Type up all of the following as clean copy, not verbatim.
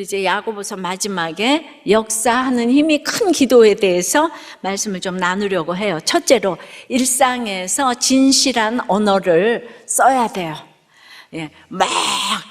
이제 야고보서 마지막에 역사하는 힘이 큰 기도에 대해서 말씀을 좀 나누려고 해요. 첫째로 일상에서 진실한 언어를 써야 돼요. 예, 막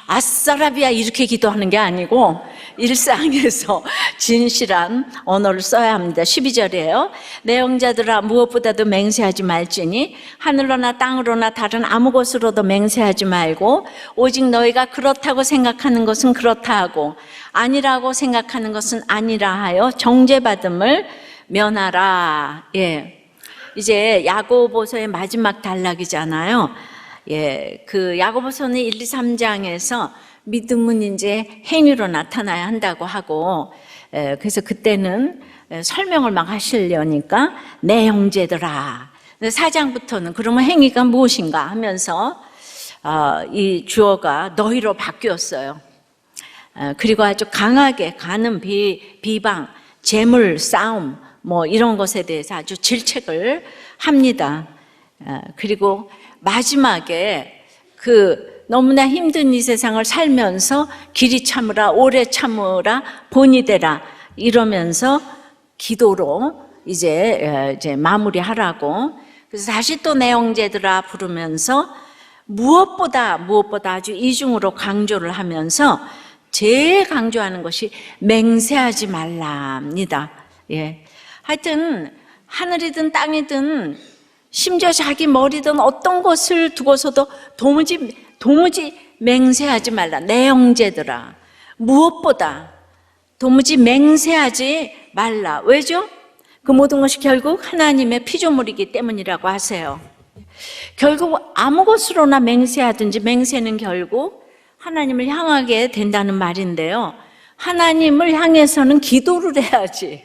아싸라비아 이렇게 기도하는 게 아니고 일상에서 진실한 언어를 써야 합니다. 12절이에요. 내 형제들아 무엇보다도 맹세하지 말지니 하늘로나 땅으로나 다른 아무 곳으로도 맹세하지 말고 오직 너희가 그렇다고 생각하는 것은 그렇다 하고 아니라고 생각하는 것은 아니라 하여 정죄받음을 면하라. 예, 이제 야고보서의 마지막 단락이잖아요. 예, 그 야고보서는 1, 2, 3장에서 믿음은 이제 행위로 나타나야 한다고 하고, 그래서 그때는 설명을 막 하시려니까 내 형제들아. 4장부터는 그러면 행위가 무엇인가 하면서 이 주어가 너희로 바뀌었어요. 그리고 아주 강하게 간음, 비방, 재물, 싸움 뭐 이런 것에 대해서 아주 질책을 합니다. 그리고 마지막에 그 너무나 힘든 이 세상을 살면서 길이 참으라, 오래 참으라, 본이 되라 이러면서 기도로 이제 마무리하라고. 그래서 다시 또 내 형제들아 부르면서 무엇보다 아주 이중으로 강조를 하면서 제일 강조하는 것이 맹세하지 말라입니다. 예. 하여튼 하늘이든 땅이든 심지어 자기 머리든 어떤 것을 두고서도 도무지 맹세하지 말라. 내 형제들아 무엇보다 도무지 맹세하지 말라. 왜죠? 그 모든 것이 결국 하나님의 피조물이기 때문이라고 하세요. 결국 아무 것으로나 맹세하든지 맹세는 결국 하나님을 향하게 된다는 말인데요. 하나님을 향해서는 기도를 해야지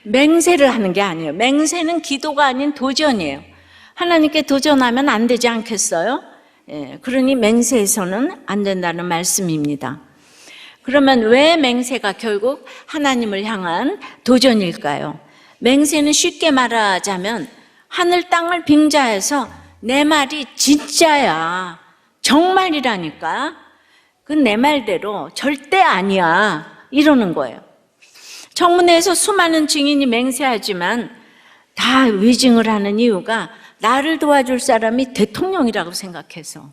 맹세를 하는 게 아니에요. 맹세는 기도가 아닌 도전이에요. 하나님께 도전하면 안 되지 않겠어요? 예, 그러니 맹세해서는 안 된다는 말씀입니다. 그러면 왜 맹세가 결국 하나님을 향한 도전일까요? 맹세는 쉽게 말하자면 하늘 땅을 빙자해서 내 말이 진짜야, 정말이라니까, 그건 내 말대로 절대 아니야 이러는 거예요. 청문회에서 수많은 증인이 맹세하지만 다 위증을 하는 이유가 나를 도와줄 사람이 대통령이라고 생각해서,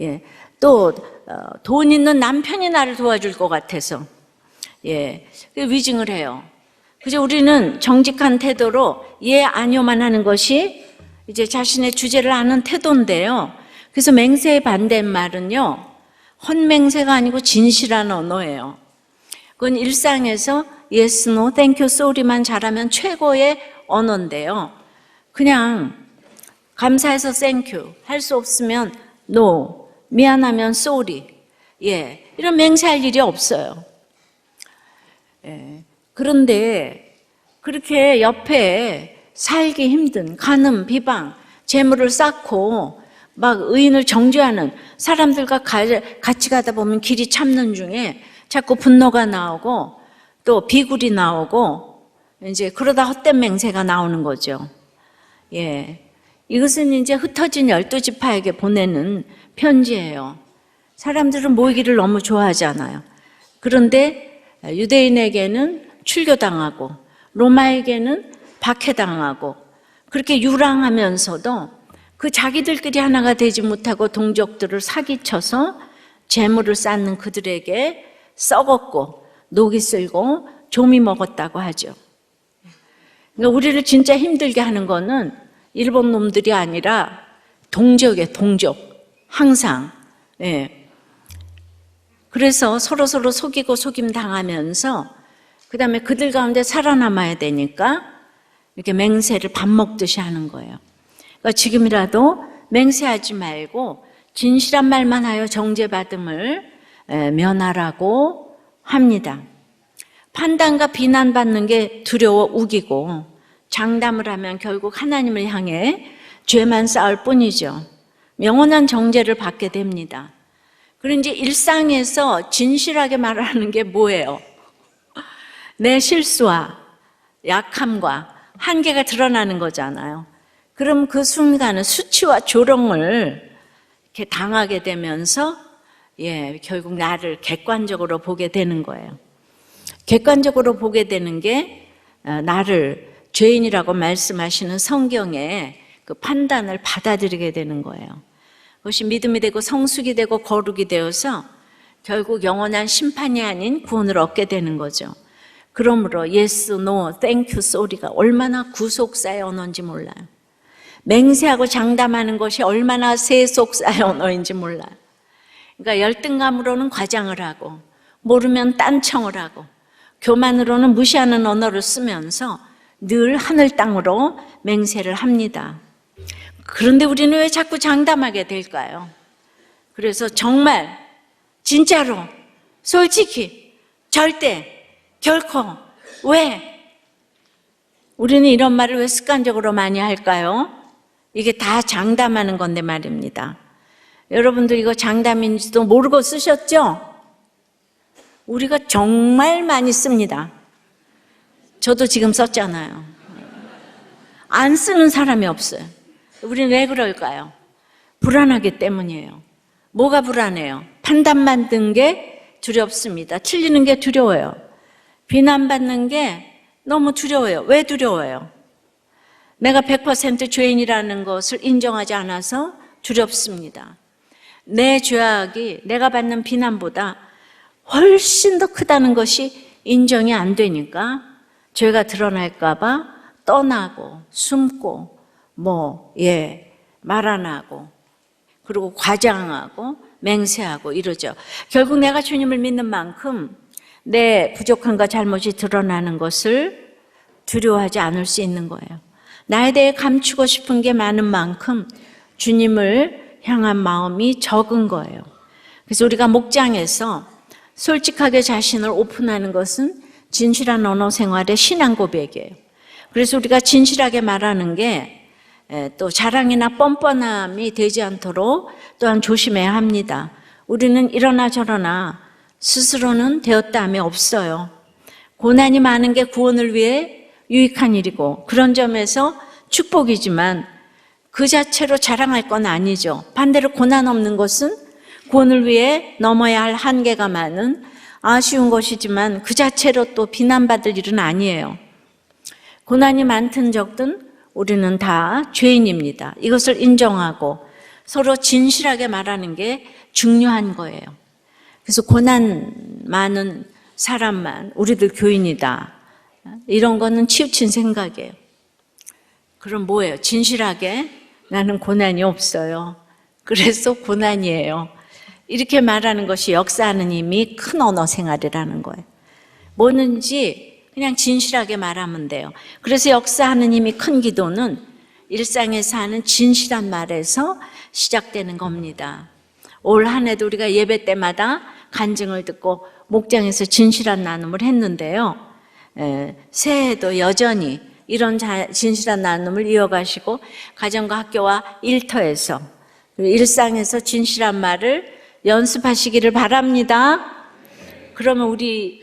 예, 또 돈 있는 남편이 나를 도와줄 것 같아서, 예, 위증을 해요. 그래서 우리는 정직한 태도로 예, 아니요만 하는 것이 이제 자신의 주제를 아는 태도인데요. 그래서 맹세의 반대말은요, 헛맹세가 아니고 진실한 언어예요. 그건 일상에서 yes, no, thank you, sorry만 잘하면 최고의 언어인데요. 그냥 감사해서 thank you, 할 수 없으면 no, 미안하면 sorry, 예, 이런 맹세할 일이 없어요. 예, 그런데 그렇게 옆에 살기 힘든 간음, 비방, 재물을 쌓고 막 의인을 정죄하는 사람들과 같이 가다 보면 길이 참는 중에 자꾸 분노가 나오고 또 비굴이 나오고 이제 그러다 헛된 맹세가 나오는 거죠. 예, 이것은 이제 흩어진 12지파에게 보내는 편지예요. 사람들은 모이기를 너무 좋아하잖아요. 그런데 유대인에게는 출교당하고 로마에게는 박해당하고 그렇게 유랑하면서도 그 자기들끼리 하나가 되지 못하고 동족들을 사기쳐서 재물을 쌓는 그들에게 썩었고 녹이 쓸고 좀이 먹었다고 하죠. 그러니까 우리를 진짜 힘들게 하는 거는 일본 놈들이 아니라 동족이에요. 동족. 항상. 예. 그래서 서로 속이고 속임 당하면서 그 다음에 그들 가운데 살아남아야 되니까 이렇게 맹세를 밥 먹듯이 하는 거예요. 그러니까 지금이라도 맹세하지 말고 진실한 말만 하여 정죄받음을 면하라고 합니다. 판단과 비난받는 게 두려워 우기고 장담을 하면 결국 하나님을 향해 죄만 쌓을 뿐이죠. 영원한 정죄를 받게 됩니다. 그런지 일상에서 진실하게 말하는 게 뭐예요? 내 실수와 약함과 한계가 드러나는 거잖아요. 그럼 그 순간은 수치와 조롱을 이렇게 당하게 되면서 결국 나를 객관적으로 보게 되는 거예요. 객관적으로 보게 되는 게 나를 죄인이라고 말씀하시는 성경의 그 판단을 받아들이게 되는 거예요. 그것이 믿음이 되고 성숙이 되고 거룩이 되어서 결국 영원한 심판이 아닌 구원을 얻게 되는 거죠. 그러므로 yes, no, thank you, sorry가 얼마나 구속사의 언어인지 몰라요. 맹세하고 장담하는 것이 얼마나 세속사의 언어인지 몰라요. 그러니까 열등감으로는 과장을 하고 모르면 딴청을 하고 교만으로는 무시하는 언어를 쓰면서 늘 하늘 땅으로 맹세를 합니다. 그런데 우리는 왜 자꾸 장담하게 될까요? 그래서 정말 진짜로 솔직히 절대 결코 왜? 우리는 이런 말을 왜 습관적으로 많이 할까요? 이게 다 장담하는 건데 말입니다. 여러분들 이거 장담인지도 모르고 쓰셨죠? 우리가 정말 많이 씁니다. 저도 지금 썼잖아요. 안 쓰는 사람이 없어요. 우리는 왜 그럴까요? 불안하기 때문이에요. 뭐가 불안해요? 판단만 든 게 두렵습니다. 틀리는 게 두려워요. 비난받는 게 너무 두려워요. 왜 두려워요? 내가 100% 죄인이라는 것을 인정하지 않아서 두렵습니다. 내 죄악이 내가 받는 비난보다 훨씬 더 크다는 것이 인정이 안 되니까 죄가 드러날까 봐 떠나고 숨고 말 안 하고 그리고 과장하고 맹세하고 이러죠. 결국 내가 주님을 믿는 만큼 내 부족함과 잘못이 드러나는 것을 두려워하지 않을 수 있는 거예요. 나에 대해 감추고 싶은 게 많은 만큼 주님을 향한 마음이 적은 거예요. 그래서 우리가 목장에서 솔직하게 자신을 오픈하는 것은 진실한 언어 생활의 신앙 고백이에요. 그래서 우리가 진실하게 말하는 게 또 자랑이나 뻔뻔함이 되지 않도록 또한 조심해야 합니다. 우리는 이러나 저러나 스스로는 되었다함이 없어요. 고난이 많은 게 구원을 위해 유익한 일이고 그런 점에서 축복이지만 그 자체로 자랑할 건 아니죠. 반대로 고난 없는 것은 구원을 위해 넘어야 할 한계가 많은 아쉬운 것이지만 그 자체로 또 비난받을 일은 아니에요. 고난이 많든 적든 우리는 다 죄인입니다. 이것을 인정하고 서로 진실하게 말하는 게 중요한 거예요. 그래서 고난 많은 사람만 우리들 교인이다. 이런 거는 치우친 생각이에요. 그럼 뭐예요? 진실하게 나는 고난이 없어요. 그래서 고난이에요. 이렇게 말하는 것이 역사하는 힘이 큰 언어 생활이라는 거예요. 뭐든지 그냥 진실하게 말하면 돼요. 그래서 역사하는 힘이 큰 기도는 일상에서 하는 진실한 말에서 시작되는 겁니다. 올 한 해도 우리가 예배 때마다 간증을 듣고 목장에서 진실한 나눔을 했는데요. 새해에도 여전히 이런 진실한 나눔을 이어가시고 가정과 학교와 일터에서 일상에서 진실한 말을 연습하시기를 바랍니다. 그러면 우리의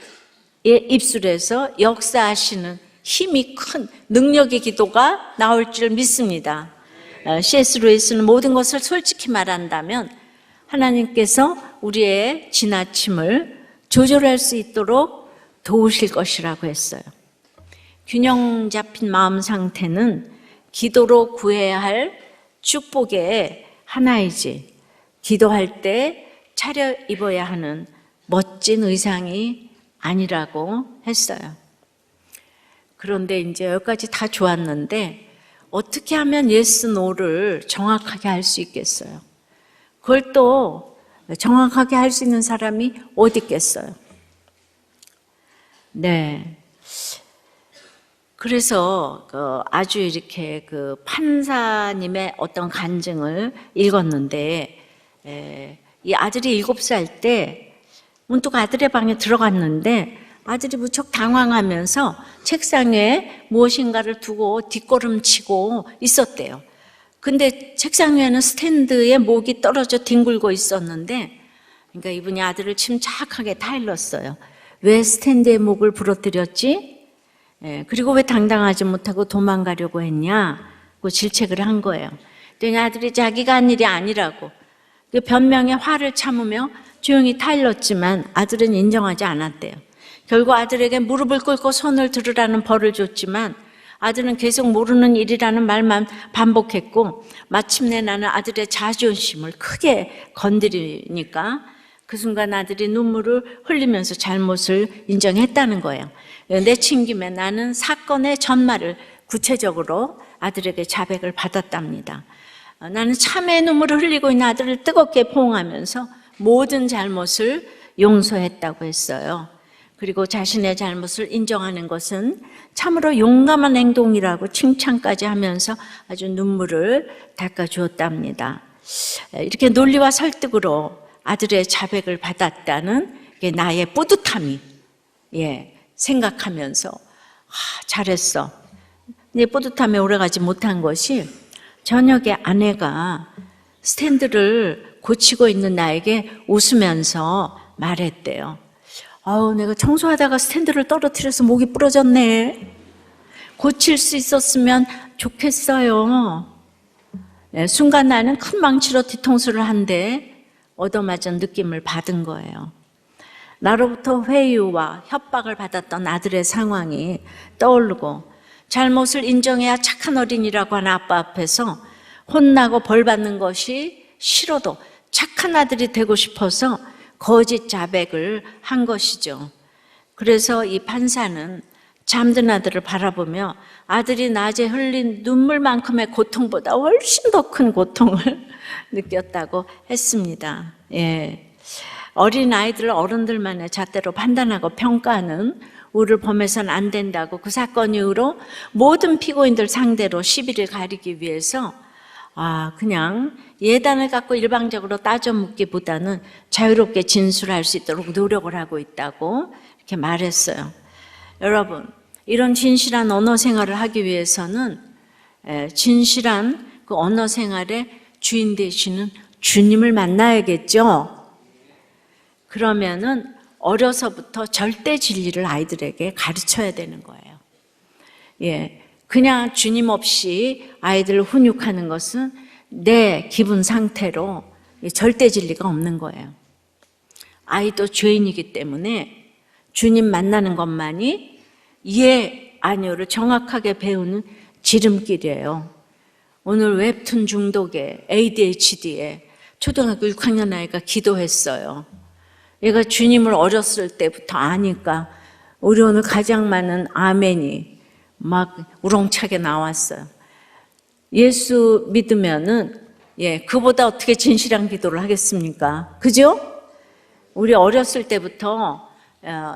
입술에서 역사하시는 힘이 큰 능력의 기도가 나올 줄 믿습니다. C.S. 루이스는 모든 것을 솔직히 말한다면 하나님께서 우리의 지나침을 조절할 수 있도록 도우실 것이라고 했어요. 균형 잡힌 마음 상태는 기도로 구해야 할 축복의 하나이지 기도할 때 차려입어야 하는 멋진 의상이 아니라고 했어요. 그런데 이제 여기까지 다 좋았는데 어떻게 하면 yes, no를 정확하게 할 수 있겠어요? 그걸 또 정확하게 할 수 있는 사람이 어디 있겠어요? 네. 그래서 아주 이렇게 판사님의 어떤 간증을 읽었는데 이 아들이 7살 때 문득 아들의 방에 들어갔는데 아들이 무척 당황하면서 책상 위에 무엇인가를 두고 뒷걸음치고 있었대요. 근데 책상 위에는 스탠드에 목이 떨어져 뒹굴고 있었는데 그러니까 이분이 아들을 침착하게 타일렀어요. 왜 스탠드에 목을 부러뜨렸지? 그리고 왜 당당하지 못하고 도망가려고 했냐? 그 질책을 한 거예요. 그랬더니 아들이 자기가 한 일이 아니라고 변명에 화를 참으며 조용히 타일렀지만 아들은 인정하지 않았대요. 결국 아들에게 무릎을 꿇고 손을 들으라는 벌을 줬지만 아들은 계속 모르는 일이라는 말만 반복했고 마침내 나는 아들의 자존심을 크게 건드리니까 그 순간 아들이 눈물을 흘리면서 잘못을 인정했다는 거예요. 내친 김에 나는 사건의 전말을 구체적으로 아들에게 자백을 받았답니다. 나는 참회의 눈물을 흘리고 있는 아들을 뜨겁게 포옹하면서 모든 잘못을 용서했다고 했어요. 그리고 자신의 잘못을 인정하는 것은 참으로 용감한 행동이라고 칭찬까지 하면서 아주 눈물을 닦아주었답니다. 이렇게 논리와 설득으로 아들의 자백을 받았다는 게 나의 뿌듯함이 생각하면서 잘했어. 근데 뿌듯함에 오래가지 못한 것이 저녁에 아내가 스탠드를 고치고 있는 나에게 웃으면서 말했대요. 내가 청소하다가 스탠드를 떨어뜨려서 목이 부러졌네. 고칠 수 있었으면 좋겠어요. 순간 나는 큰 망치로 뒤통수를 한 대 얻어맞은 느낌을 받은 거예요. 나로부터 회유와 협박을 받았던 아들의 상황이 떠오르고 잘못을 인정해야 착한 어린이라고 하는 아빠 앞에서 혼나고 벌 받는 것이 싫어도 착한 아들이 되고 싶어서 거짓 자백을 한 것이죠. 그래서 이 판사는 잠든 아들을 바라보며 아들이 낮에 흘린 눈물만큼의 고통보다 훨씬 더 큰 고통을 느꼈다고 했습니다. 어린 아이들을 어른들만의 잣대로 판단하고 평가하는 우를 범해서는 안 된다고 그 사건 이후로 모든 피고인들 상대로 시비를 가리기 위해서 그냥 예단을 갖고 일방적으로 따져 묻기보다는 자유롭게 진술할 수 있도록 노력을 하고 있다고 이렇게 말했어요. 여러분, 이런 진실한 언어 생활을 하기 위해서는 진실한 그 언어 생활의 주인 되시는 주님을 만나야겠죠. 그러면은 어려서부터 절대 진리를 아이들에게 가르쳐야 되는 거예요. 그냥 주님 없이 아이들을 훈육하는 것은 내 기분 상태로 절대 진리가 없는 거예요. 아이도 죄인이기 때문에 주님 만나는 것만이 예, 아니오를 정확하게 배우는 지름길이에요. 오늘 웹툰 중독에 ADHD에 초등학교 6학년 아이가 기도했어요. 얘가 주님을 어렸을 때부터 아니까 우리 오늘 가장 많은 아멘이 막 우렁차게 나왔어요. 예수 믿으면은 그보다 어떻게 진실한 기도를 하겠습니까? 그죠? 우리 어렸을 때부터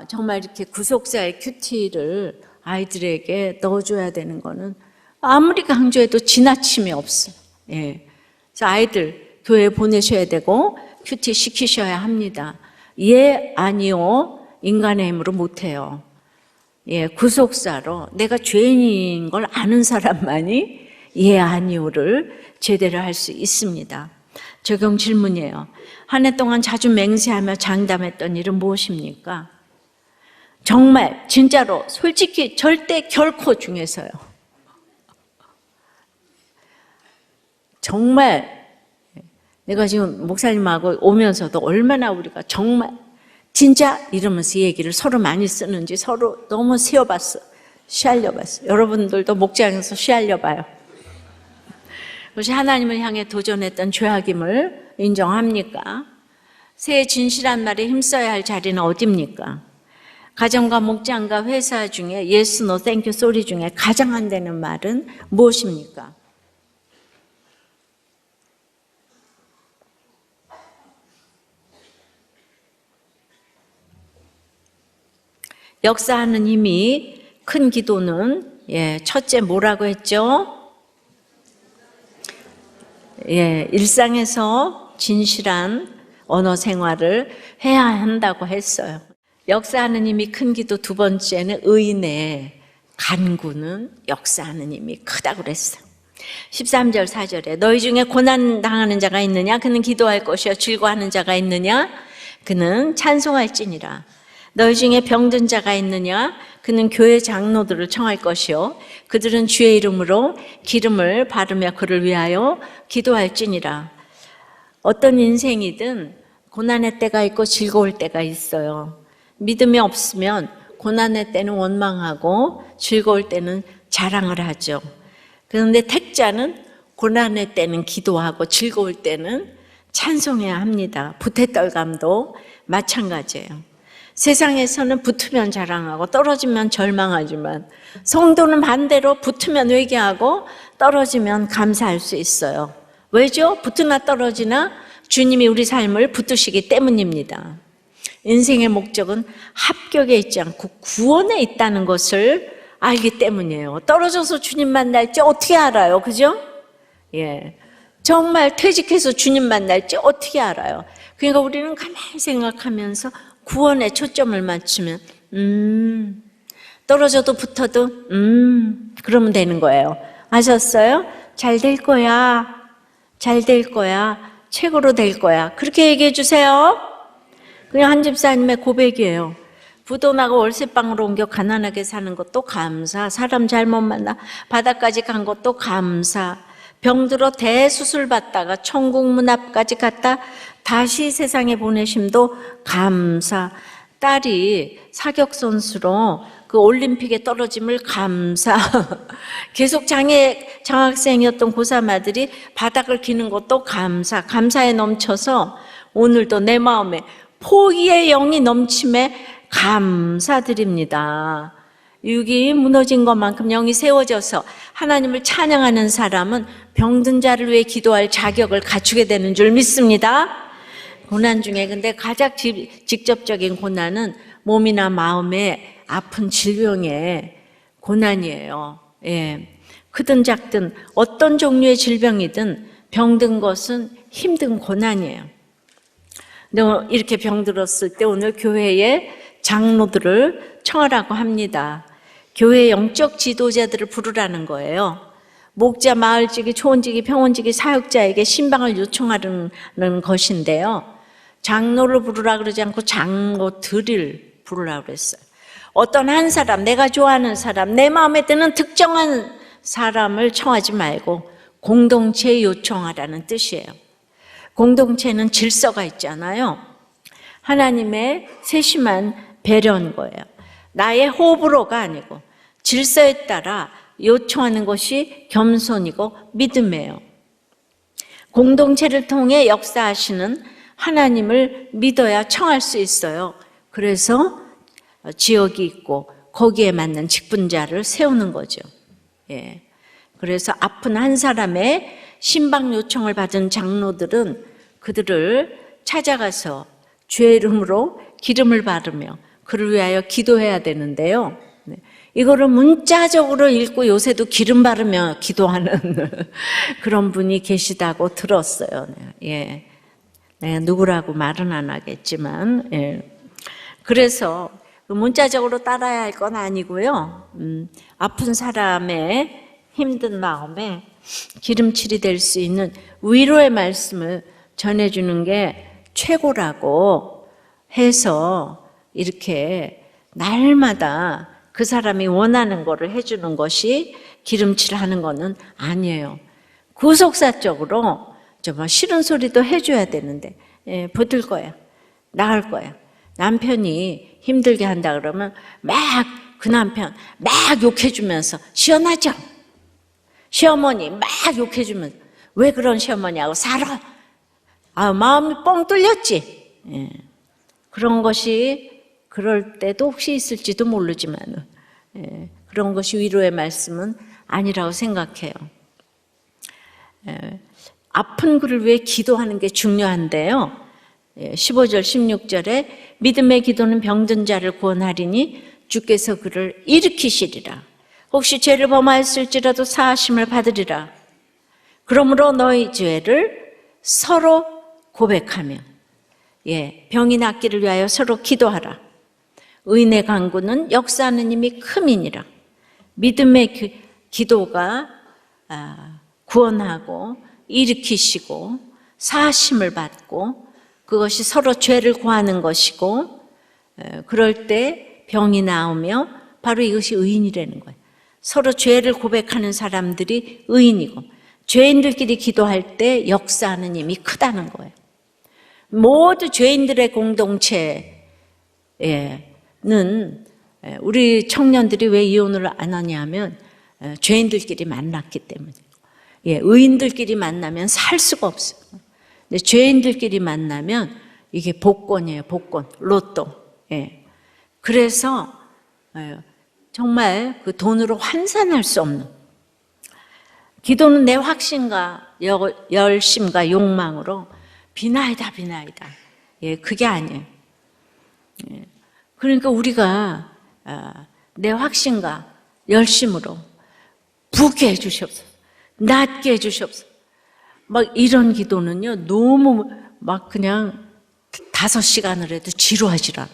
정말 이렇게 구속사의 큐티를 아이들에게 넣어줘야 되는 거는 아무리 강조해도 지나침이 없어요. 그래서 아이들 교회에 보내셔야 되고 큐티 시키셔야 합니다. 예, 아니요, 인간의 힘으로 못해요. 구속사로 내가 죄인인 걸 아는 사람만이 예, 아니요를 제대로 할 수 있습니다. 적용 질문이에요. 한 해 동안 자주 맹세하며 장담했던 일은 무엇입니까? 정말 진짜로 솔직히 절대 결코 중에서요. 정말 내가 지금 목사님하고 오면서도 얼마나 우리가 정말 진짜 이러면서 얘기를 서로 많이 쓰는지 서로 너무 세어봤어. 쉬알려봤어. 여러분들도 목장에서 쉬알려봐요. 그것이 하나님을 향해 도전했던 죄악임을 인정합니까? 새 진실한 말에 힘써야 할 자리는 어디입니까? 가정과 목장과 회사 중에 yes, no, thank you, sorry 중에 가장 안 되는 말은 무엇입니까? 역사하는 힘이 큰 기도는 첫째 뭐라고 했죠? 일상에서 진실한 언어 생활을 해야 한다고 했어요. 역사하는 힘이 큰 기도 두 번째는 의인의 간구는 역사하는 힘이 크다고 그랬어요. 13절 4절에 너희 중에 고난 당하는 자가 있느냐? 그는 기도할 것이요. 즐거워하는 자가 있느냐? 그는 찬송할지니라. 너희 중에 병든 자가 있느냐? 그는 교회 장로들을 청할 것이요. 그들은 주의 이름으로 기름을 바르며 그를 위하여 기도할지니라. 어떤 인생이든 고난의 때가 있고 즐거울 때가 있어요. 믿음이 없으면 고난의 때는 원망하고 즐거울 때는 자랑을 하죠. 그런데 택자는 고난의 때는 기도하고 즐거울 때는 찬송해야 합니다. 부태떨감도 마찬가지예요. 세상에서는 붙으면 자랑하고 떨어지면 절망하지만 성도는 반대로 붙으면 회개하고 떨어지면 감사할 수 있어요. 왜죠? 붙으나 떨어지나 주님이 우리 삶을 붙드시기 때문입니다. 인생의 목적은 합격에 있지 않고 구원에 있다는 것을 알기 때문이에요. 떨어져서 주님 만날지 어떻게 알아요? 그죠? 예. 정말 퇴직해서 주님 만날지 어떻게 알아요? 그러니까 우리는 가만히 생각하면서 구원에 초점을 맞추면 떨어져도 붙어도 그러면 되는 거예요. 아셨어요? 잘 될 거야. 잘 될 거야. 최고로 될 거야. 그렇게 얘기해 주세요. 그냥 한 집사님의 고백이에요. 부도 나고 월세방으로 옮겨 가난하게 사는 것도 감사. 사람 잘못 만나 바다까지 간 것도 감사. 병들어 대수술 받다가 천국 문 앞까지 갔다 다시 세상에 보내심도 감사. 딸이 사격 선수로 그 올림픽에 떨어짐을 감사. 계속 장학생이었던 고3 아들이 바닥을 기는 것도 감사. 감사에 넘쳐서 오늘도 내 마음에 포기의 영이 넘침에 감사드립니다. 육이 무너진 것만큼 영이 세워져서 하나님을 찬양하는 사람은 병든 자를 위해 기도할 자격을 갖추게 되는 줄 믿습니다. 고난 중에 근데 가장 직접적인 고난은 몸이나 마음의 아픈 질병의 고난이에요. 예. 크든 작든 어떤 종류의 질병이든 병든 것은 힘든 고난이에요. 이렇게 병들었을 때 오늘 교회에 장로들을 청하라고 합니다. 교회 영적 지도자들을 부르라는 거예요. 목자, 마을지기, 초원지기, 평원지기, 사역자에게 신방을 요청하는 것인데요. 장로를 부르라 그러지 않고 장로들을 부르라고 그랬어요. 어떤 한 사람, 내가 좋아하는 사람, 내 마음에 드는 특정한 사람을 청하지 말고 공동체에 요청하라는 뜻이에요. 공동체는 질서가 있잖아요. 하나님의 세심한 배려인 거예요. 나의 호불호가 아니고 질서에 따라 요청하는 것이 겸손이고 믿음이에요. 공동체를 통해 역사하시는 하나님을 믿어야 청할 수 있어요. 그래서 지역이 있고 거기에 맞는 직분자를 세우는 거죠. 예. 그래서 아픈 한 사람의 신방 요청을 받은 장로들은 그들을 찾아가서 주의 이름으로 기름을 바르며 그를 위하여 기도해야 되는데요. 이거를 문자적으로 읽고 요새도 기름 바르며 기도하는 그런 분이 계시다고 들었어요. 예. 내가 누구라고 말은 안 하겠지만, 예. 그래서 문자적으로 따라야 할 건 아니고요. 아픈 사람의 힘든 마음에 기름칠이 될 수 있는 위로의 말씀을 전해주는 게 최고라고 해서 이렇게 날마다 그 사람이 원하는 거를 해주는 것이 기름칠하는 거는 아니에요. 구속사적으로 정말 싫은 소리도 해줘야 되는데 버틸 거야. 나을 거야. 남편이 힘들게 한다 그러면 막 그 남편 막 욕해주면서 시원하죠? 시어머니 막 욕해주면서 왜 그런 시어머니하고 살아? 마음이 뻥 뚫렸지? 예. 그런 것이 그럴 때도 혹시 있을지도 모르지만 그런 것이 위로의 말씀은 아니라고 생각해요. 아픈 그를 위해 기도하는 게 중요한데요. 15절 16절에 믿음의 기도는 병든 자를 구원하리니 주께서 그를 일으키시리라. 혹시 죄를 범하였을지라도 사하심을 받으리라. 그러므로 너희 죄를 서로 고백하며 병이 낫기를 위하여 서로 기도하라. 의인의 간구는 역사하는 힘이 큼이니라. 믿음의 기도가 구원하고 일으키시고 사하심을 받고 그것이 서로 죄를 구하는 것이고 그럴 때 병이 나오며 바로 이것이 의인이라는 거예요. 서로 죄를 고백하는 사람들이 의인이고 죄인들끼리 기도할 때 역사하는 힘이 크다는 거예요. 모두 죄인들의 공동체는 우리 청년들이 왜 이혼을 안 하냐 하면 죄인들끼리 만났기 때문에. 의인들끼리 만나면 살 수가 없어요. 근데 죄인들끼리 만나면 이게 복권이에요, 복권, 로또. 그래서 정말 그 돈으로 환산할 수 없는. 기도는 내 확신과 열심과 욕망으로 비나이다, 비나이다. 그게 아니에요. 그러니까 우리가 내 확신과 열심으로 부게 해주시옵소서, 낫게 해주시옵소서. 막 이런 기도는요, 너무 막 그냥 5시간을 해도 지루하지 않아.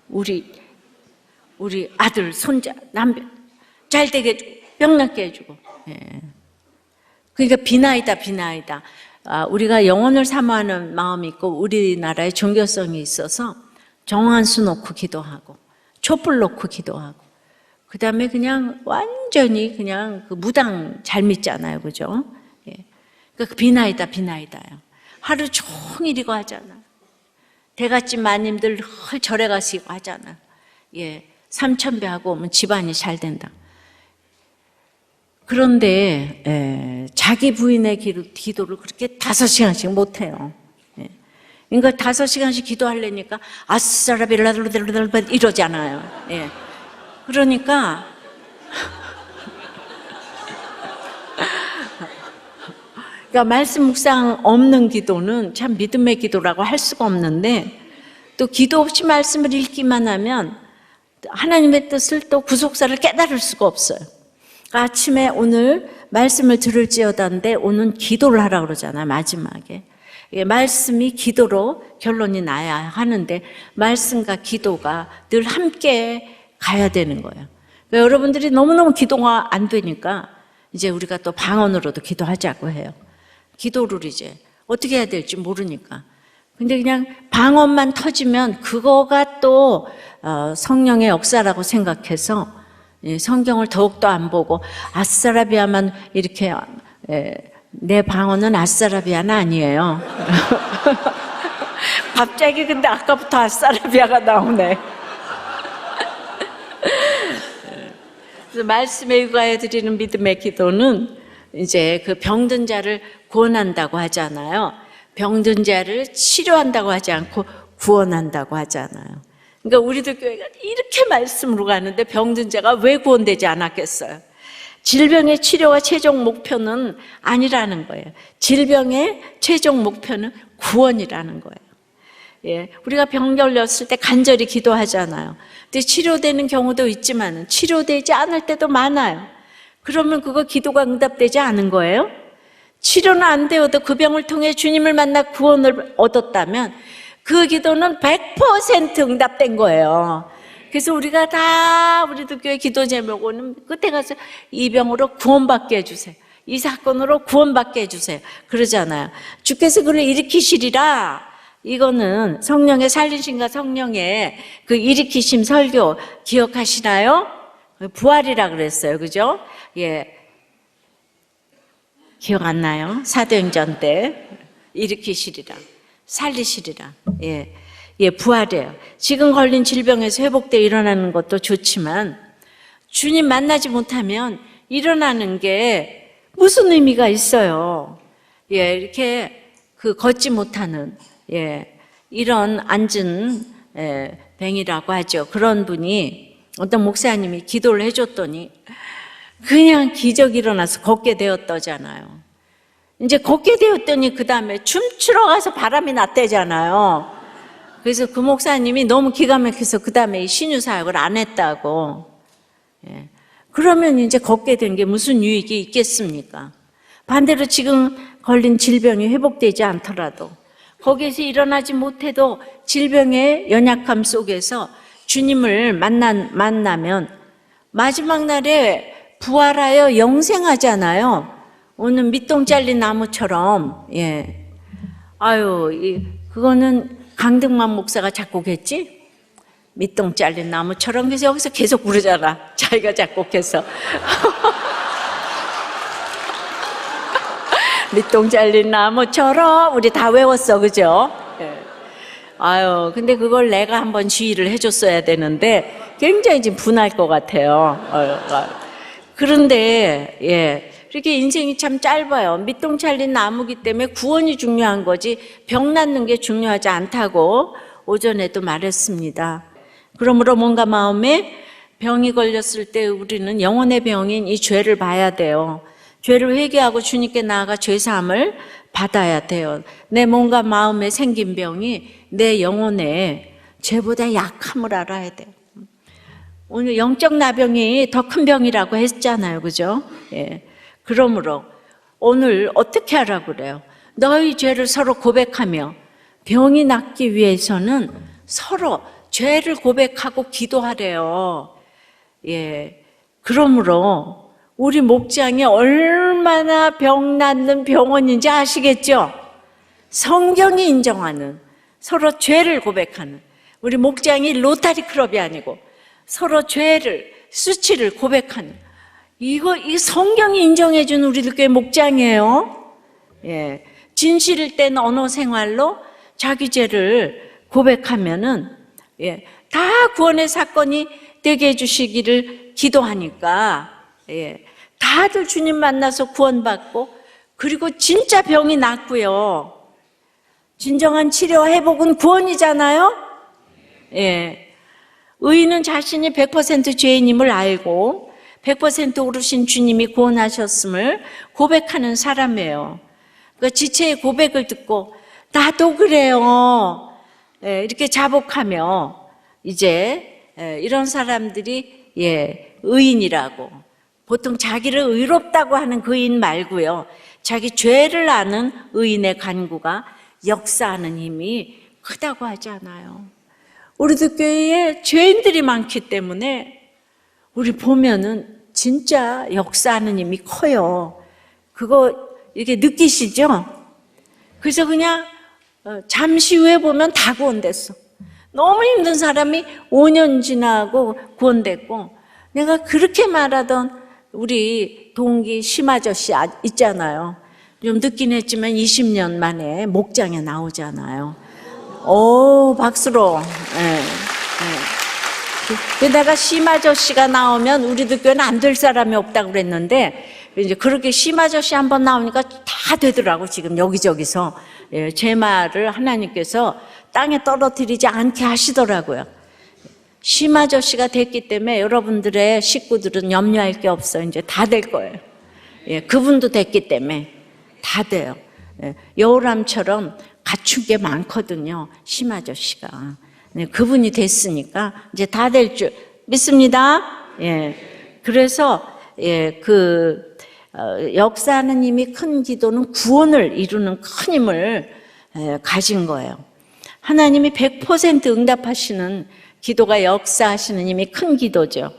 우리 아들, 손자, 남편 잘 되게 해주고, 병 낫게 해주고. 그러니까 비나이다, 비나이다. 우리가 영혼을 사모하는 마음이 있고 우리나라의 종교성이 있어서 정한수 놓고 기도하고 촛불 놓고 기도하고 그 다음에 그냥 완전히 그냥 그 무당 잘 믿잖아요, 그죠? 그러니까 비나이다, 비나이다요. 하루 종일 이거 하잖아. 대갓집 마님들 헐 절에 가서 이거 하잖아. 삼천배 하고 오면 집안이 잘 된다. 그런데 자기 부인의 기도를 그렇게 5시간씩 못해요. 그러니까 5시간씩 기도하려니까 아싸라빌라들라들라 이러잖아요. 그러니까 그러니까 말씀 묵상 없는 기도는 참 믿음의 기도라고 할 수가 없는데, 또 기도 없이 말씀을 읽기만 하면 하나님의 뜻을 또 구속사를 깨달을 수가 없어요. 아침에 오늘 말씀을 들을지어다인데 오늘 기도를 하라고 그러잖아요, 마지막에. 말씀이 기도로 결론이 나야 하는데 말씀과 기도가 늘 함께 가야 되는 거예요. 그러니까 여러분들이 너무너무 기도가 안 되니까 이제 우리가 또 방언으로도 기도하자고 해요. 기도를 이제 어떻게 해야 될지 모르니까. 근데 그냥 방언만 터지면 그거가 또 성령의 역사라고 생각해서 성경을 더욱더 안 보고 아싸라비아만 이렇게, 내 방언은 아싸라비아는 아니에요. 갑자기 근데 아까부터 아싸라비아가 나오네. 그래서 말씀에 의거하여 드리는 믿음의 기도는 이제 그 병든 자를 구원한다고 하잖아요. 병든 자를 치료한다고 하지 않고 구원한다고 하잖아요. 그러니까 우리들 교회가 이렇게 말씀으로 가는데 병든 자가 왜 구원되지 않았겠어요? 질병의 치료가 최종 목표는 아니라는 거예요. 질병의 최종 목표는 구원이라는 거예요. 우리가 병 걸렸을 때 간절히 기도하잖아요. 근데 치료되는 경우도 있지만 치료되지 않을 때도 많아요. 그러면 그거 기도가 응답되지 않은 거예요? 치료는 안 되어도 그 병을 통해 주님을 만나 구원을 얻었다면 그 기도는 100% 응답된 거예요. 그래서 우리가 다 우리들 교회 기도 제목은 끝에 가서 이 병으로 구원받게 해주세요. 이 사건으로 구원받게 해주세요. 그러잖아요. 주께서 그를 일으키시리라. 이거는 성령의 살리심과 성령의 그 일으키심 설교 기억하시나요? 부활이라 그랬어요. 그죠? 기억 안 나요? 사도행전 때 일으키시리라. 살리시리라. 부활이에요. 지금 걸린 질병에서 회복돼 일어나는 것도 좋지만 주님 만나지 못하면 일어나는 게 무슨 의미가 있어요? 이렇게 그 걷지 못하는 이런 앉은 뱅이라고 하죠. 그런 분이 어떤 목사님이 기도를 해줬더니 그냥 기적이 일어나서 걷게 되었다잖아요. 이제 걷게 되었더니 그 다음에 춤추러 가서 바람이 났대잖아요. 그래서 그 목사님이 너무 기가 막혀서 그 다음에 신유 사역을 안 했다고. 그러면 이제 걷게 된 게 무슨 유익이 있겠습니까? 반대로 지금 걸린 질병이 회복되지 않더라도 거기에서 일어나지 못해도 질병의 연약함 속에서 주님을 만나면 마지막 날에 부활하여 영생하잖아요. 오늘 밑동 잘린 나무처럼. 그거는 강등만 목사가 작곡했지? 밑동 잘린 나무처럼. 그래서 여기서 계속 부르잖아. 자기가 작곡해서. 밑동 잘린 나무처럼 우리 다 외웠어, 그죠? 예. 아유, 근데 그걸 내가 한번 지휘를 해줬어야 되는데 굉장히 지금 분할 것 같아요. 그런데 예, 이렇게 인생이 참 짧아요. 밑동 잘린 나무기 때문에 구원이 중요한 거지 병 낫는 게 중요하지 않다고 오전에도 말했습니다. 그러므로 뭔가 마음에 병이 걸렸을 때 우리는 영혼의 병인 이 죄를 봐야 돼요. 죄를 회개하고 주님께 나아가 죄사함을 받아야 돼요. 내 몸과 마음에 생긴 병이 내 영혼의 죄보다 약함을 알아야 돼요. 오늘 영적 나병이 더 큰 병이라고 했잖아요, 그죠? 예. 그러므로 오늘 어떻게 하라고 그래요? 너희 죄를 서로 고백하며 병이 낫기 위해서는 서로 죄를 고백하고 기도하래요. 예. 그러므로 우리 목장이 얼마나 병 낫는 병원인지 아시겠죠? 성경이 인정하는 서로 죄를 고백하는 우리 목장이 로타리 클럽이 아니고 서로 죄를 수치를 고백하는 이 성경이 인정해준 우리들 교회 목장이에요. 예. 진실일 땐 언어 생활로 자기 죄를 고백하면은 예. 다 구원의 사건이 되게 해주시기를 기도하니까 예. 다들 주님 만나서 구원받고 그리고 진짜 병이 낫고요. 진정한 치료와 회복은 구원이잖아요. 예. 의인은 자신이 100% 죄인임을 알고 100% 오르신 주님이 구원하셨음을 고백하는 사람이에요. 그 지체의 고백을 듣고 나도 그래요. 예, 이렇게 자복하며 이제 이런 사람들이 의인이라고 보통 자기를 의롭다고 하는 그 의인 말고요. 자기 죄를 아는 의인의 간구가 역사하는 힘이 크다고 하잖아요. 우리들 교회에 죄인들이 많기 때문에 우리 보면은 진짜 역사하는 힘이 커요. 그거 이렇게 느끼시죠? 그래서 그냥 잠시 후에 보면 다 구원됐어. 너무 힘든 사람이 5년 지나고 구원됐고 내가 그렇게 말하던 우리 동기 심아저씨 있잖아요. 좀 늦긴 했지만 20년 만에 목장에 나오잖아요. 오, 박수로. 예. 게다가 심아저씨가 나오면 우리들 교회는 안 될 사람이 없다고 그랬는데 이제 그렇게 심아저씨 한번 나오니까 다 되더라고. 지금 여기저기서 제 말을 하나님께서 땅에 떨어뜨리지 않게 하시더라고요. 심아저씨가 됐기 때문에 여러분들의 식구들은 염려할 게 없어. 이제 다 될 거예요. 그분도 됐기 때문에 다 돼요. 여우람처럼 갖춘 게 많거든요. 심아저씨가. 그분이 됐으니까 이제 다 될 줄 믿습니다. 그래서 역사하는 힘이 큰 기도는 구원을 이루는 큰 힘을 가진 거예요. 하나님이 100% 응답하시는 기도가 역사하시는 힘이 큰 기도죠.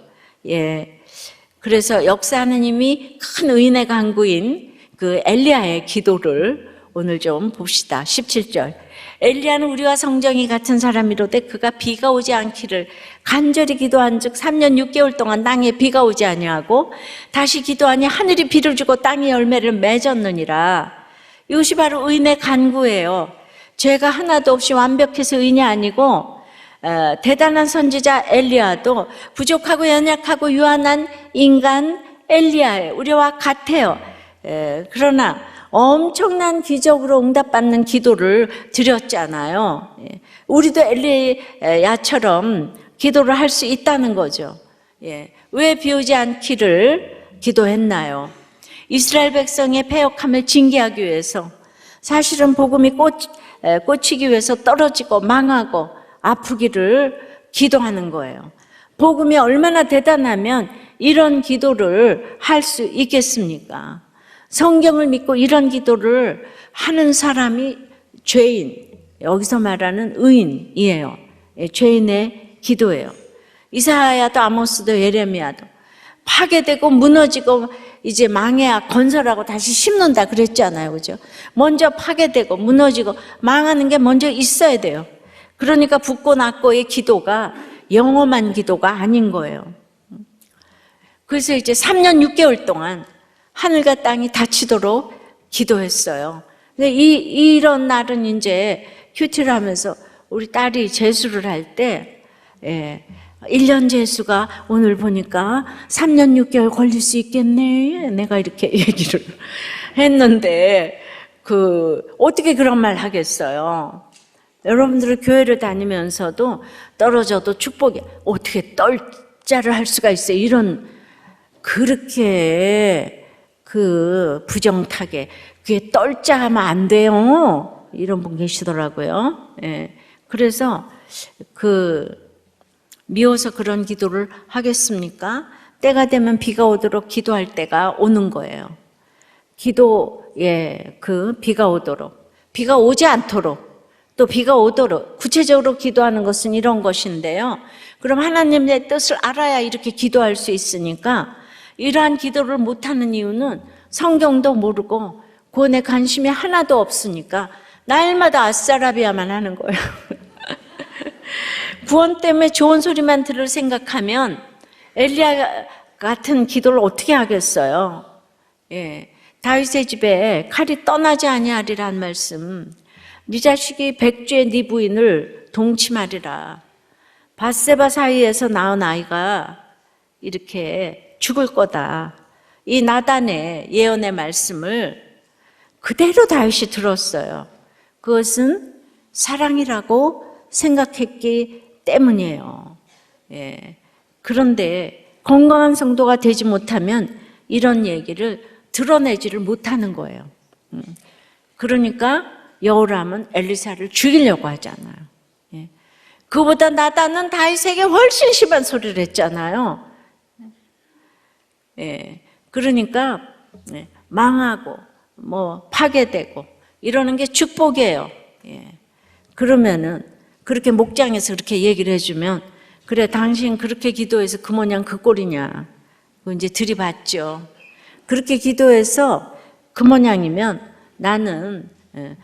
그래서 역사하는 힘이 큰 의인의 간구인 그 엘리야의 기도를 오늘 좀 봅시다. 17절. 엘리야는 우리와 성정이 같은 사람이로되 그가 비가 오지 않기를 간절히 기도한즉 3년 6개월 동안 땅에 비가 오지 아니하고 다시 기도하니 하늘이 비를 주고 땅이 열매를 맺었느니라. 이것이 바로 의인의 간구예요. 죄가 하나도 없이 완벽해서 의인이 아니고 대단한 선지자 엘리야도 부족하고 연약하고 유한한 인간 엘리야의 우리와 같아요. 그러나 엄청난 기적으로 응답받는 기도를 드렸잖아요. 우리도 엘리야처럼 기도를 할 수 있다는 거죠. 왜 비 오지 않기를 기도했나요? 이스라엘 백성의 패역함을 징계하기 위해서 사실은 복음이 꽂히기 위해서 떨어지고 망하고 아프기를 기도하는 거예요. 복음이 얼마나 대단하면 이런 기도를 할 수 있겠습니까? 성경을 믿고 이런 기도를 하는 사람이 죄인, 여기서 말하는 의인이에요. 죄인의 기도예요. 이사야도 아모스도 예레미야도 파괴되고 무너지고 이제 망해야 건설하고 다시 심는다 그랬잖아요. 그죠? 먼저 파괴되고 무너지고 망하는 게 먼저 있어야 돼요. 그러니까 붓고 낫고의 기도가 영험한 기도가 아닌 거예요. 그래서 이제 3년 6개월 동안 하늘과 땅이 닫히도록 기도했어요. 근데 이런 날은 이제 큐티를 하면서 우리 딸이 재수를 할 때, 1년 재수가 오늘 보니까 3년 6개월 걸릴 수 있겠네. 내가 이렇게 얘기를 했는데, 어떻게 그런 말 하겠어요? 여러분들 교회를 다니면서도 떨어져도 축복이 어떻게 떨자를 할 수가 있어요? 이런, 그렇게 부정타게, 그게 떨자 하면 안 돼요. 이런 분 계시더라고요. 그래서 미워서 그런 기도를 하겠습니까? 때가 되면 비가 오도록 기도할 때가 오는 거예요. 비가 오도록. 비가 오지 않도록. 또 비가 오도록. 구체적으로 기도하는 것은 이런 것인데요. 그럼 하나님의 뜻을 알아야 이렇게 기도할 수 있으니까 이러한 기도를 못하는 이유는 성경도 모르고 구원에 관심이 하나도 없으니까 날마다 아싸라비아만 하는 거예요. 구원 때문에 좋은 소리만 들을 생각하면 엘리야 같은 기도를 어떻게 하겠어요? 다윗의 집에 칼이 떠나지 아니하리란 말씀. 네 자식이 백주에 네 부인을 동침하리라. 밧세바 사이에서 낳은 아이가 이렇게 죽을 거다. 이 나단의 예언의 말씀을 그대로 다윗이 들었어요. 그것은 사랑이라고 생각했기 때문이에요. 그런데 건강한 성도가 되지 못하면 이런 얘기를 드러내지를 못하는 거예요. 그러니까 여호람은 엘리사를 죽이려고 하잖아요. 그보다 나단은 다윗에게 훨씬 심한 소리를 했잖아요. 그러니까 망하고 파괴되고 이러는 게 축복이에요. 그러면은 그렇게 목장에서 그렇게 얘기를 해주면 그래 당신 그렇게 기도해서 그 모양 그 꼴이냐 그거 이제 들이받죠. 그렇게 기도해서 그 모양이면 나는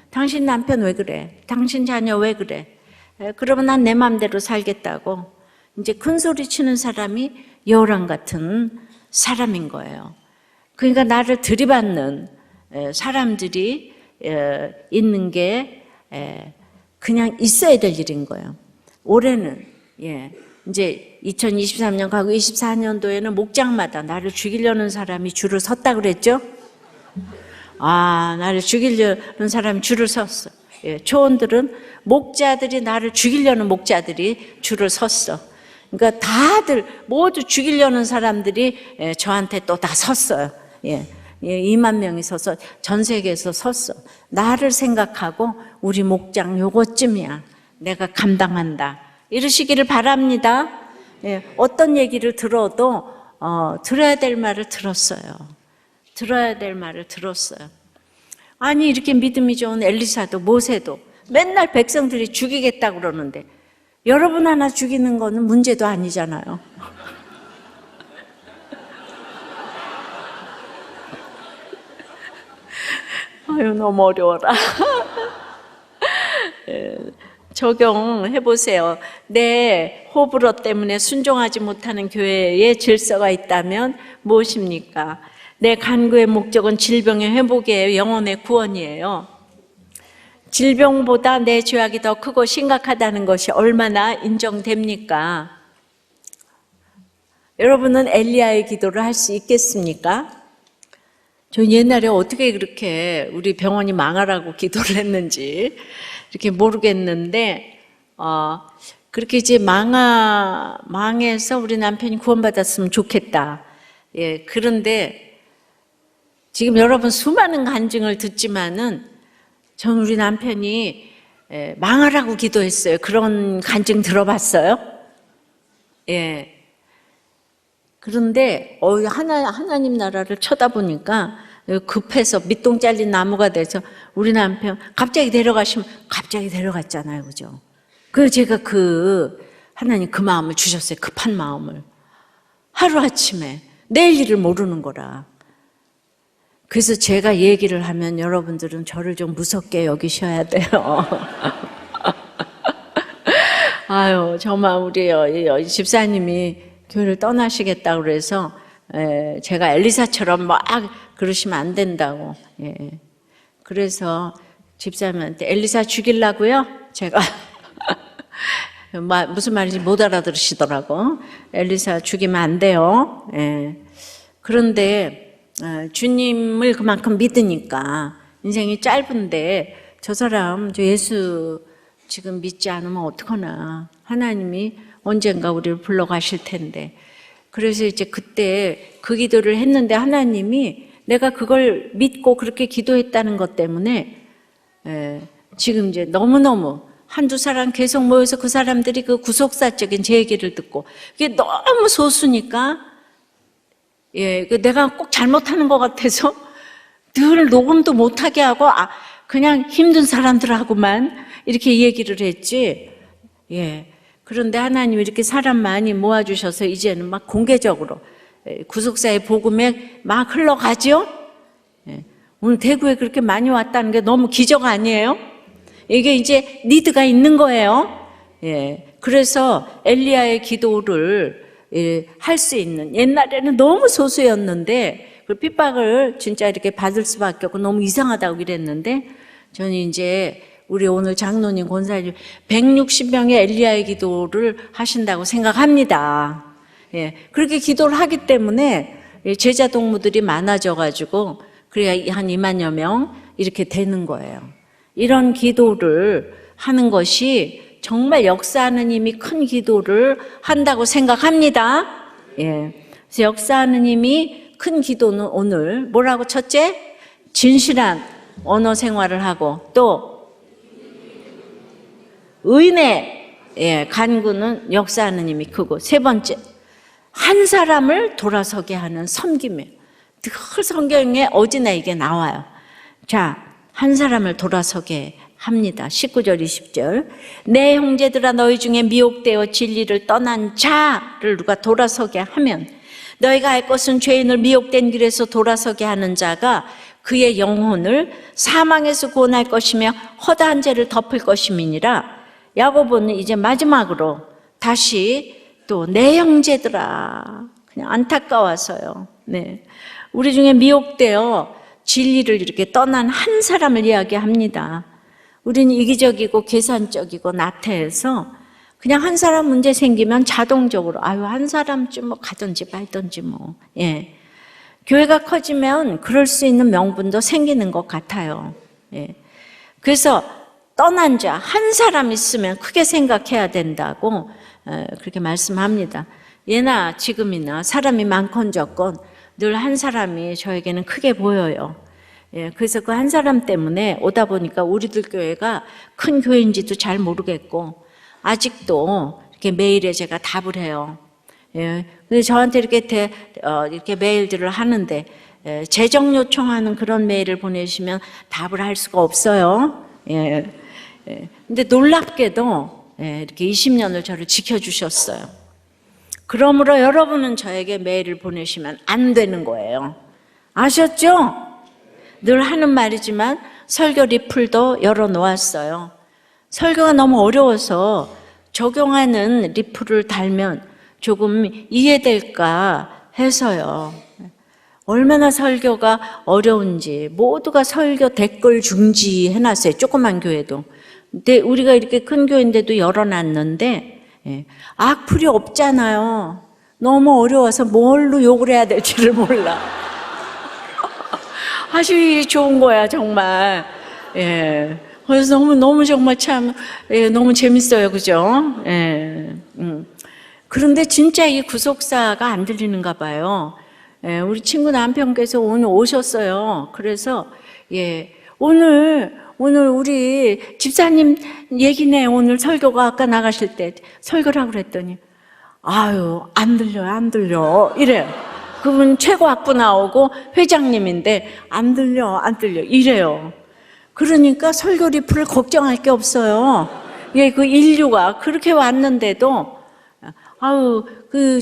당신 남편 왜 그래? 당신 자녀 왜 그래? 그러면 난 내 마음대로 살겠다고 이제 큰 소리 치는 사람이 여호람 같은 사람인 거예요. 그러니까 나를 들이받는 사람들이 있는 게 그냥 있어야 될 일인 거예요. 올해는 이제 2023년 가고 24년도에는 목장마다 나를 죽이려는 사람이 줄을 섰다 그랬죠? 나를 죽이려는 사람이 줄을 섰어. 초원들은 목자들이 나를 죽이려는 목자들이 줄을 섰어. 그러니까 다들 모두 죽이려는 사람들이 저한테 또 다 섰어요. 2만 명이 서서 전 세계에서 섰어. 나를 생각하고 우리 목장 요것쯤이야. 내가 감당한다. 이러시기를 바랍니다. 어떤 얘기를 들어도 들어야 될 말을 들었어요. 들어야 될 말을 들었어요. 아니 이렇게 믿음이 좋은 엘리사도 모세도 맨날 백성들이 죽이겠다고 그러는데 여러분 하나 죽이는 거는 문제도 아니잖아요. 아유 너무 어려워라. 적용해 보세요. 내 호불호 때문에 순종하지 못하는 교회에 질서가 있다면 무엇입니까? 내 간구의 목적은 질병의 회복이에요. 영혼의 구원이에요. 질병보다 내 죄악이 더 크고 심각하다는 것이 얼마나 인정됩니까? 여러분은 엘리야의 기도를 할 수 있겠습니까? 저 옛날에 어떻게 그렇게 우리 병원이 망하라고 기도를 했는지 이렇게 모르겠는데 그렇게 이제 망해서 우리 남편이 구원받았으면 좋겠다. 그런데 지금 여러분 수많은 간증을 듣지만은 전 우리 남편이 망하라고 기도했어요. 그런 간증 들어봤어요? 그런데 하나님 나라를 쳐다보니까 급해서 밑동 잘린 나무가 돼서 우리 남편 갑자기 데려가시면 갑자기 데려갔잖아요. 그죠? 그래서 제가 하나님 그 마음을 주셨어요. 급한 마음을. 하루아침에 내일 일을 모르는 거라. 그래서 제가 얘기를 하면 여러분들은 저를 좀 무섭게 여기셔야 돼요. 아유, 정말 우리 집사님이 교회를 떠나시겠다고 그래서 제가 엘리사처럼 막 그러시면 안 된다고. 그래서 집사님한테 엘리사 죽이려고요? 제가 무슨 말인지 못 알아들으시더라고. 엘리사 죽이면 안 돼요. 예. 그런데 주님을 그만큼 믿으니까 인생이 짧은데 저 사람 저 예수 지금 믿지 않으면 어떡하나. 하나님이 언젠가 우리를 불러가실 텐데. 그래서 이제 그때 그 기도를 했는데 하나님이 내가 그걸 믿고 그렇게 기도했다는 것 때문에 지금 이제 너무너무 한두 사람 계속 모여서 그 사람들이 그 구속사적인 제 얘기를 듣고 그게 너무 소수니까 내가 꼭 잘못하는 것 같아서 늘 녹음도 못하게 하고 그냥 힘든 사람들하고만 이렇게 얘기를 했지. 그런데 하나님이 이렇게 사람 많이 모아주셔서 이제는 막 공개적으로 구속사의 복음에 막 흘러가죠. 오늘 대구에 그렇게 많이 왔다는 게 너무 기적 아니에요? 이게 이제 니드가 있는 거예요. 그래서 엘리야의 기도를 할 수 있는, 옛날에는 너무 소수였는데 그 핍박을 진짜 이렇게 받을 수밖에 없고 너무 이상하다고 이랬는데 저는 이제 우리 오늘 장로님, 권사님 160명의 엘리야의 기도를 하신다고 생각합니다. 그렇게 기도를 하기 때문에 제자 동무들이 많아져가지고 그래야 한 2만여 명 이렇게 되는 거예요. 이런 기도를 하는 것이 정말 역사하는 힘이 큰 기도를 한다고 생각합니다. 그래서 역사하는 힘이 큰 기도는 오늘 뭐라고? 첫째, 진실한 언어 생활을 하고 또 의인의 간구는 역사하는 힘이 크고 세 번째, 한 사람을 돌아서게 하는 섬김이에요. 늘 성경에 어디나 이게 나와요. 자, 한 사람을 돌아서게 합니다. 19절 20절 내 형제들아 너희 중에 미혹되어 진리를 떠난 자를 누가 돌아서게 하면 너희가 알 것은 죄인을 미혹된 길에서 돌아서게 하는 자가 그의 영혼을 사망에서 구원할 것이며 허다한 죄를 덮을 것임이니라. 야고보는 이제 마지막으로 다시 또 내 형제들아, 그냥 안타까워서요. 우리 중에 미혹되어 진리를 이렇게 떠난 한 사람을 이야기합니다. 우리는 이기적이고 계산적이고 나태해서 그냥 한 사람 문제 생기면 자동적으로 한 사람쯤 뭐 가든지 말든지 뭐. 교회가 커지면 그럴 수 있는 명분도 생기는 것 같아요. 그래서 떠난 자 한 사람 있으면 크게 생각해야 된다고 그렇게 말씀합니다. 예나 지금이나 사람이 많건 적건 늘 한 사람이 저에게는 크게 보여요. 그래서 그 한 사람 때문에 오다 보니까 우리들 교회가 큰 교회인지도 잘 모르겠고 아직도 이렇게 메일에 제가 답을 해요. 근데 저한테 이렇게 메일들을 하는데 재정 요청하는 그런 메일을 보내시면 답을 할 수가 없어요. 근데 놀랍게도 이렇게 20년을 저를 지켜주셨어요. 그러므로 여러분은 저에게 메일을 보내시면 안 되는 거예요. 아셨죠? 늘 하는 말이지만 설교 리플도 열어놓았어요. 설교가 너무 어려워서 적용하는 리플을 달면 조금 이해될까 해서요. 얼마나 설교가 어려운지 모두가 설교 댓글 중지해놨어요. 조그만 교회도. 근데 우리가 이렇게 큰 교회인데도 열어놨는데 악플이 없잖아요. 너무 어려워서 뭘로 욕을 해야 될지를 몰라. 아주 좋은 거야 정말. 그래서 너무 정말 참 너무 재밌어요, 그죠? 그런데 진짜 이 구속사가 안 들리는가 봐요. 우리 친구 남편께서 오늘 오셨어요. 그래서 오늘 우리 집사님 얘기네. 오늘 설교가 아까 나가실 때 설교를 하고 그랬더니 안 들려 이래요. 그분 최고학부 나오고 회장님인데 안 들려 이래요. 그러니까 설교 리플을 걱정할 게 없어요. 그 인류가 그렇게 왔는데도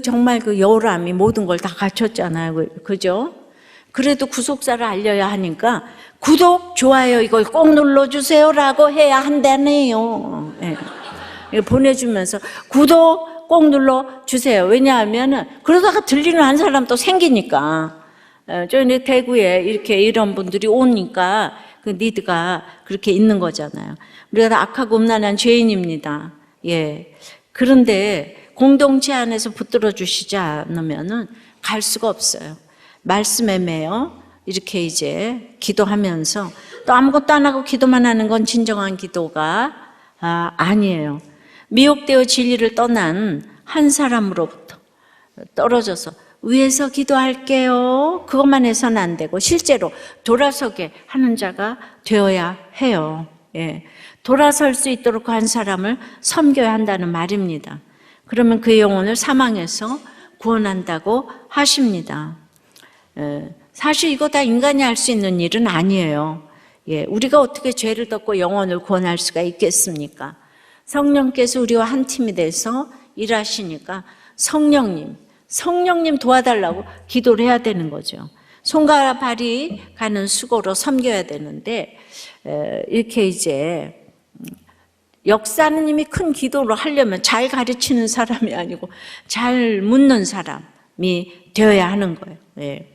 정말 그 여람이 모든 걸 다 갖췄잖아요. 그죠? 그래도 구속사를 알려야 하니까 구독, 좋아요 이걸 꼭 눌러주세요라고 해야 한다네요. 보내주면서 구독 꼭 눌러주세요. 왜냐하면 그러다가 들리는 한 사람 또 생기니까. 저희 대구에 이렇게 이런 분들이 오니까 그 니드가 그렇게 있는 거잖아요. 우리가 다 악하고 음란한 죄인입니다. 예. 그런데 공동체 안에서 붙들어 주시지 않으면은 갈 수가 없어요. 말씀에 매여 이렇게 이제 기도하면서 또 아무것도 안 하고 기도만 하는 건 진정한 기도가 아니에요. 미혹되어 진리를 떠난 한 사람으로부터 떨어져서 위에서 기도할게요. 그것만 해서는 안 되고 실제로 돌아서게 하는 자가 되어야 해요. 예. 돌아설 수 있도록 한 사람을 섬겨야 한다는 말입니다. 그러면 그 영혼을 사망에서 구원한다고 하십니다. 사실 이거 다 인간이 할 수 있는 일은 아니에요. 예. 우리가 어떻게 죄를 덮고 영혼을 구원할 수가 있겠습니까? 성령께서 우리와 한 팀이 돼서 일하시니까 성령님 도와달라고 기도를 해야 되는 거죠. 손과 발이 가는 수고로 섬겨야 되는데 이렇게 이제 역사하느님이 큰 기도를 하려면 잘 가르치는 사람이 아니고 잘 묻는 사람이 되어야 하는 거예요. 예.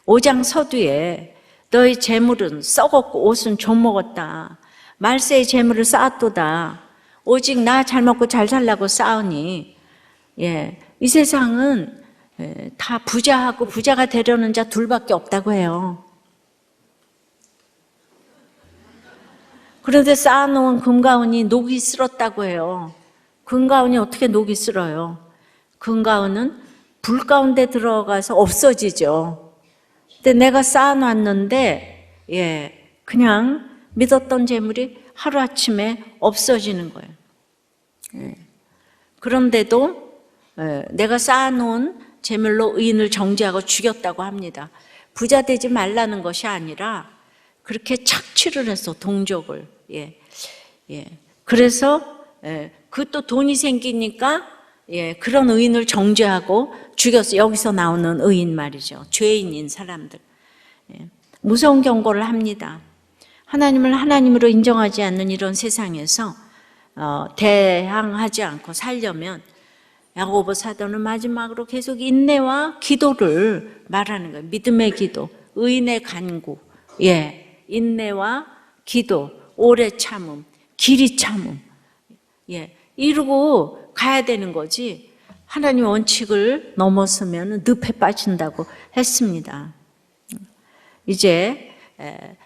5장 서두에 너희 재물은 썩었고 옷은 좀 먹었다. 말세의 재물을 쌓았도다. 오직 나 잘 먹고 잘 살라고 쌓으니 예. 이 세상은 다 부자하고 부자가 되려는 자 둘밖에 없다고 해요. 그런데 쌓아놓은 금가운이 녹이 슬었다고 해요. 금가운이 어떻게 녹이 슬어요? 금가운은 불 가운데 들어가서 없어지죠. 근데 내가 쌓아놨는데 그냥 믿었던 재물이 하루아침에 없어지는 거예요. 그런데도 내가 쌓아놓은 재물로 의인을 정죄하고 죽였다고 합니다. 부자 되지 말라는 것이 아니라 그렇게 착취를 해서 동족을 그래서 그 또 돈이 생기니까 그런 의인을 정죄하고 죽였어. 여기서 나오는 의인 말이죠. 죄인인 사람들. 무서운 경고를 합니다. 하나님을 하나님으로 인정하지 않는 이런 세상에서 대항하지 않고 살려면 야고보 사도는 마지막으로 계속 인내와 기도를 말하는 거예요. 믿음의 기도, 의인의 간구, 인내와 기도, 오래 참음, 길이 참음, 이루고 가야 되는 거지. 하나님의 원칙을 넘어서면 늪에 빠진다고 했습니다. 이제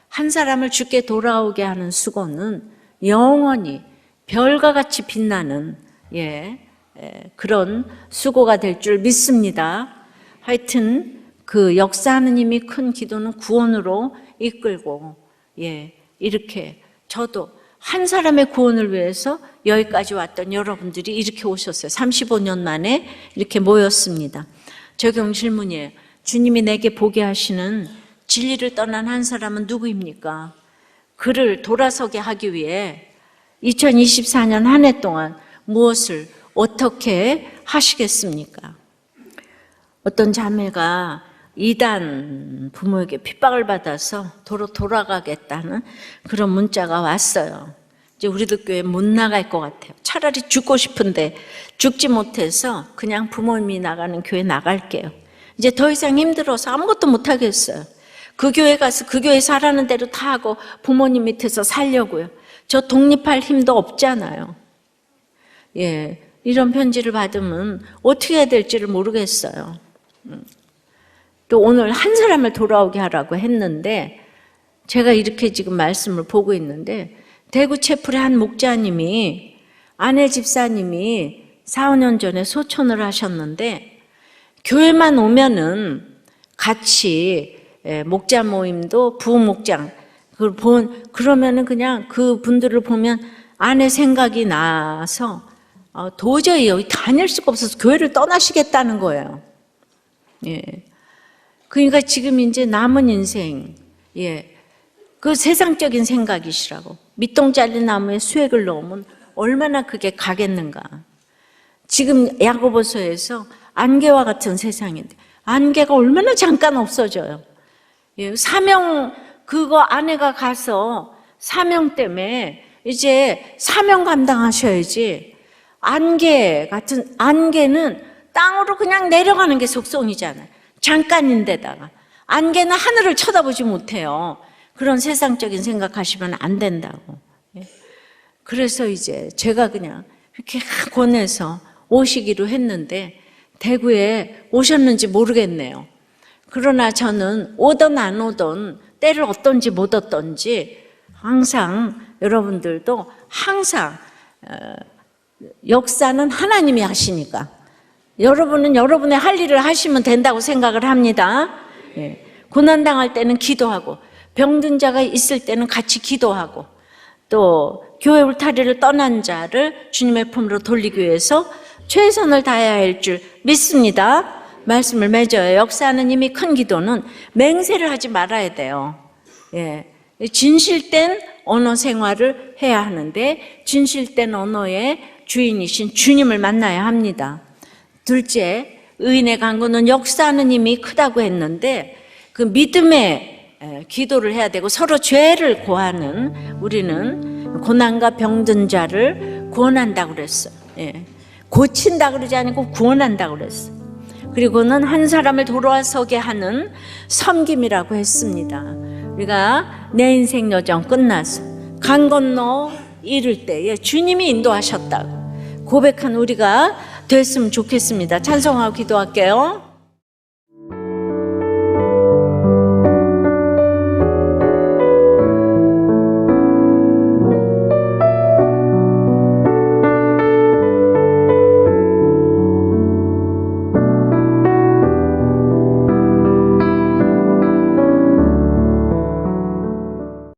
한 사람을 주께 돌아오게 하는 수고는 영원히 별과 같이 빛나는 그런 수고가 될 줄 믿습니다. 하여튼 그 역사하는 힘이 큰 기도는 구원으로 이끌고 이렇게 저도 한 사람의 구원을 위해서 여기까지 왔던 여러분들이 이렇게 오셨어요. 35년 만에 이렇게 모였습니다. 적용 질문이에요. 주님이 내게 보게 하시는 진리를 떠난 한 사람은 누구입니까? 그를 돌아서게 하기 위해 2024년 한 해 동안 무엇을 어떻게 하시겠습니까? 어떤 자매가 이단 부모에게 핍박을 받아서 도로 돌아가겠다는 그런 문자가 왔어요. 이제 우리들 교회 못 나갈 것 같아요. 차라리 죽고 싶은데 죽지 못해서 그냥 부모님이 나가는 교회 나갈게요. 이제 더 이상 힘들어서 아무것도 못 하겠어요. 그 교회 가서 그 교회 살라는 대로 다 하고 부모님 밑에서 살려고요. 저 독립할 힘도 없잖아요. 이런 편지를 받으면 어떻게 해야 될지를 모르겠어요. 또 오늘 한 사람을 돌아오게 하라고 했는데 제가 이렇게 지금 말씀을 보고 있는데 대구 채플의 한 목자님이 아내 집사님이 4, 5년 전에 소천을 하셨는데 교회만 오면은 같이 목자 모임도 부목장 그러면은 그냥 그 분들을 보면 아내 생각이 나서 도저히 여기 다닐 수가 없어서 교회를 떠나시겠다는 거예요. 그러니까 지금 이제 남은 인생, 그 세상적인 생각이시라고. 밑동 잘린 나무에 수액을 넣으면 얼마나 그게 가겠는가. 지금 야고보서에서 안개와 같은 세상인데, 안개가 얼마나 잠깐 없어져요. 사명, 그거 아내가 가서 사명 때문에 이제 사명 감당하셔야지. 안개는 땅으로 그냥 내려가는 게 속성이잖아요. 잠깐인데다가 안개는 하늘을 쳐다보지 못해요. 그런 세상적인 생각하시면 안 된다고. 그래서 이제 제가 그냥 이렇게 권해서 오시기로 했는데 대구에 오셨는지 모르겠네요. 그러나 저는 오든 안 오든 때를 얻든지 못 얻든지 항상 여러분들도 항상 역사는 하나님이 하시니까 여러분은 여러분의 할 일을 하시면 된다고 생각을 합니다. 고난당할 때는 기도하고 병든 자가 있을 때는 같이 기도하고 또 교회 울타리를 떠난 자를 주님의 품으로 돌리기 위해서 최선을 다해야 할 줄 믿습니다. 말씀을 맺어요. 역사하는 이미 큰 기도는 맹세를 하지 말아야 돼요. 진실된 언어 생활을 해야 하는데 진실된 언어의 주인이신 주님을 만나야 합니다. 둘째, 의인의 간구는 역사하는 힘이 크다고 했는데 그 믿음의 기도를 해야 되고 서로 죄를 고하는 우리는 고난과 병든 자를 구원한다고 그랬어요. 고친다 그러지 않고 구원한다고 그랬어요. 그리고는 한 사람을 돌아서게 하는 섬김이라고 했습니다. 우리가 내 인생 여정 끝나서 강 건너 이를 때에 주님이 인도하셨다고 고백한 우리가 됐으면 좋겠습니다. 찬송하고 기도할게요.